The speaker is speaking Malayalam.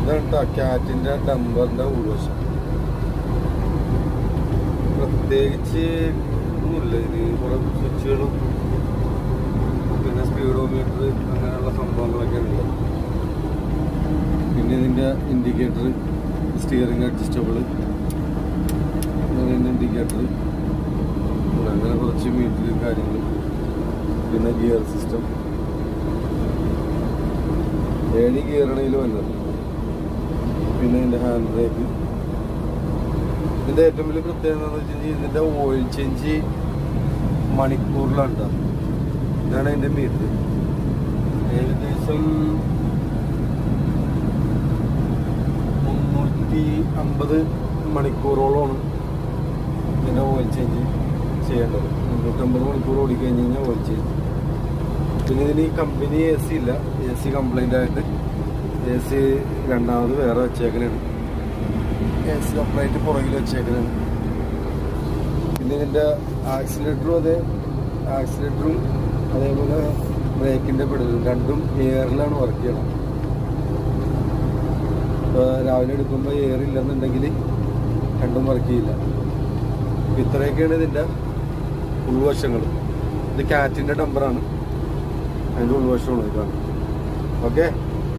ഇതാണ് ക്യാറ്റിൻ്റെ ഡംബറിൻ്റെ ഉൾവശം. പ്രത്യേകിച്ച് ഒന്നുമില്ല. ഇത് കുറെ സ്വിച്ചുകളും പിന്നെ സ്പീഡോമീറ്റർ അങ്ങനെയുള്ള സംഭവങ്ങളൊക്കെ ഉണ്ട്. പിന്നെ ഇതിൻ്റെ ഇൻഡിക്കേറ്റർ, സ്റ്റിയറിംഗ് അഡ്ജസ്റ്റബിൾ, അങ്ങനെ ഇൻഡിക്കേറ്റർ, അങ്ങനെ കുറച്ച് മീറ്റർ കാര്യങ്ങൾ, പിന്നെ ഗിയർ സിസ്റ്റം 7 ഗിയറാണ് വന്നത്. പിന്നെ ഇതിൻ്റെ ഹാൻഡ് ബ്രേക്ക്. ഇതിൻ്റെ ഏറ്റവും വലിയ പ്രത്യേകത എന്താണെന്ന് വെച്ച് കഴിഞ്ഞാൽ ഇതിൻ്റെ ഓയിൽ ചേഞ്ച് മണിക്കൂറിലാണ്. ഇതാണ് അതിൻ്റെ മീറ്റർ. ഏകദേശം 350 മണിക്കൂറോളമാണ് ഇതിൻ്റെ ഓയിൽ ചേഞ്ച് ചെയ്യേണ്ടത്. 350 മണിക്കൂർ ഓടിക്കഴിഞ്ഞ് കഴിഞ്ഞാൽ ഓയിൽ ചേഞ്ച്. പിന്നെ ഇതിന് ഈ കമ്പനി AC ഇല്ല. AC കംപ്ലൈൻ്റ് ആയിട്ട് AC രണ്ടാമത് വേറെ വെച്ചേക്കനാണ്. AC കംപ്ലൈൻറ്റ് പുറകിൽ വെച്ചേക്കനാണ്. പിന്നെ ഇതിൻ്റെ ആക്സിലേറ്ററും ആക്സിലേറ്ററും അതേപോലെ ബ്രേക്കിൻ്റെ പെടലും രണ്ടും എയറിലാണ് വർക്ക് ചെയ്യണം. ഇപ്പോൾ രാവിലെ എടുക്കുമ്പോൾ എയർ ഇല്ലെന്നുണ്ടെങ്കിൽ രണ്ടും വർക്ക് ചെയ്യില്ല. ഇത്രയൊക്കെയാണ് ഇതിൻ്റെ ഉൾവശങ്ങൾ. ഇത് ക്യാറ്റിൻ്റെ നമ്പറാണ്, അതിൻ്റെ ഉൾവശമാണ് ഇതാണ്. ഓക്കെ.